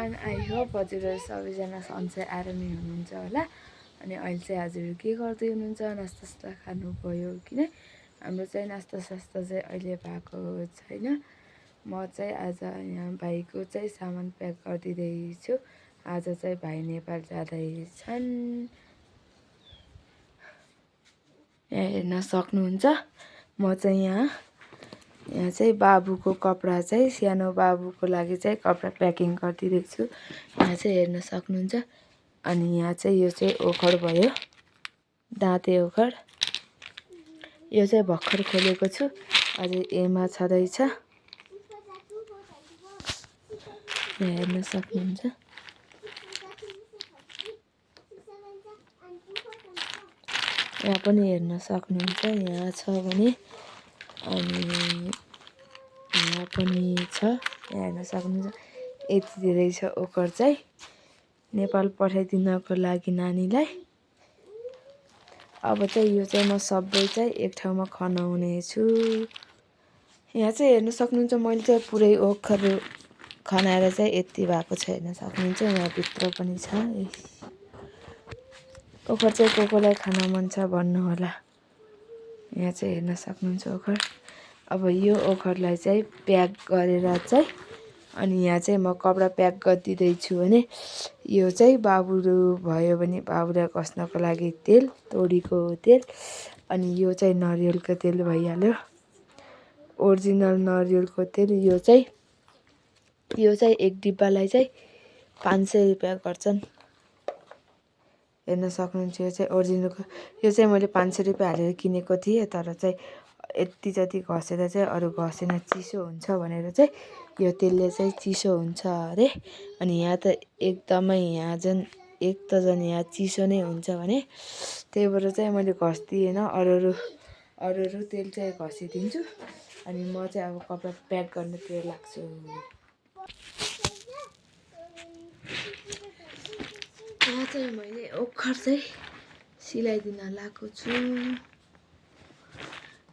Everyone I hope हजुरहरू सबैजना सन्चै आरामै हुनुहुन्छ होला। अनि अहिले चाहिँ हजुरहरू के गर्दै हुनुहुन्छ, नास्ता खानुभयो कि नै? हाम्रो चाहिँ नास्ता चाहिँ अहिले भएको छैन। म चाहिँ आज यहाँ भाइको चाहिँ सामान प्याक गरिदिँदैछु। आज चाहिँ भाइ नेपाल जाँदैछन्। यहाँ हेर्न सक्नुहुन्छ, म चाहिँ यहाँ चाहिँ बाबुको कपडा चाहिँ सानो बाबुको लागि चाहिँ कपडा प्याकिङ गरिदिँदैछु। यहाँ चाहिँ हेर्न सक्नुहुन्छ। अनि यहाँ चाहिँ यो चाहिँ ओखर भयो, दाँते ओखर। यो चाहिँ भर्खर खोलेको छु, अझै एमा छँदैछ। यहाँ हेर्न सक्नुहुन्छ। यहाँ पनि हेर्न सक्नुहुन्छ, यहाँ छ भने। अनि यहाँ पनि छ, यहाँ हेर्न सक्नुहुन्छ। यति धेरै छ ओखर चाहिँ नेपाल पठाइदिनको लागि नानीलाई। अब चाहिँ यो चाहिँ म सबै चाहिँ एक ठाउँमा खनाउने छु। यहाँ चाहिँ हेर्न सक्नुहुन्छ, मैले चाहिँ पुरै ओखर खनाएर चाहिँ यति भएको छ। हेर्न सक्नुहुन्छ, यहाँ भित्र पनि छ। ओखर चाहिँ कोलाई खान मन छ भन्नु होला। यहाँ चाहिँ हेर्न सक्नुहुन्छ ओखर। अब यो ओखरलाई चाहिँ प्याक गरेर चाहिँ, अनि यहाँ चाहिँ म कपडा प्याक गरिदिँदैछु भने यो चाहिँ बाबुहरू भयो भने बाबुलाई घस्नको लागि तेल, तोरीको तेल। अनि यो चाहिँ नरिवलको तेल भइहाल्यो, ओरिजिनल नरिवलको तेल। यो चाहिँ एक डिब्बालाई चाहिँ 500 रुपियाँ गर्छन्। हेर्न सक्नुहुन्छ, यो चाहिँ ओरिजिनलको। यो चाहिँ मैले 500 रुपियाँ हालेर किनेको थिएँ, तर चाहिँ यति जति घसेर चाहिँ अरू घसेन, चिसो हुन्छ भनेर चाहिँ यो तेलले चाहिँ चिसो हुन्छ अरे। अनि यहाँ त एकदमै यहाँ यहाँ चिसो नै हुन्छ भने, त्यही भएर चाहिँ मैले घस्दिएन। अरू तेल चाहिँ घसिदिन्छु। अनि म चाहिँ अब कपडा प्याक गर्नुतिर लाग्छु। यहाँ चाहिँ मैले ओखर चाहिँ सिलाइदिन लगाएको छु।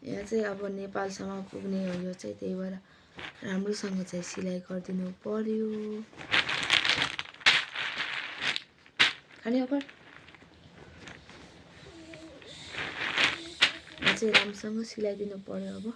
यहाँ चाहिँ अब नेपालसम्म पुग्ने हो यो चाहिँ, त्यही भएर राम्रोसँग चाहिँ सिलाइ गरिदिनु पर्यो। खाने ओखर यहाँ चाहिँ राम्रोसँग सिलाइदिनु पर्यो। अब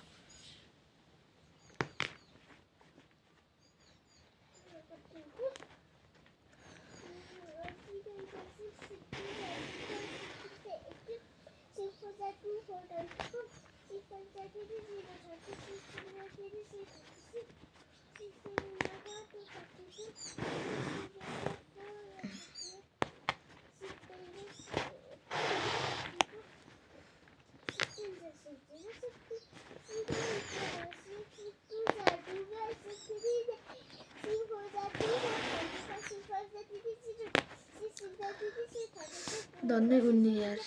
धन्नै उन्ने यार।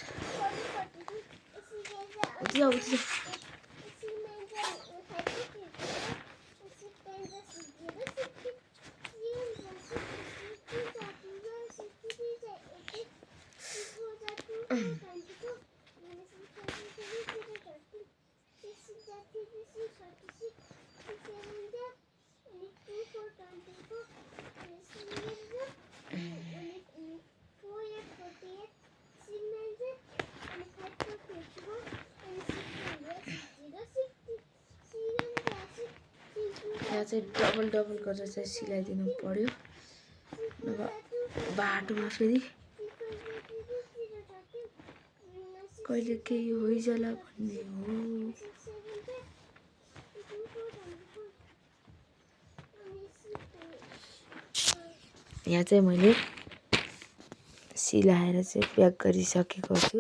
उठ्छ। यहाँ चाहिँ डबल गरेर चाहिँ सिलाइदिनु पर्यो, नभए बाटोमा फेरि कहिले केही होइजला भन्ने हो। यहाँ चाहिँ मैले सिलाएर चाहिँ प्याक गरिसकेको छु।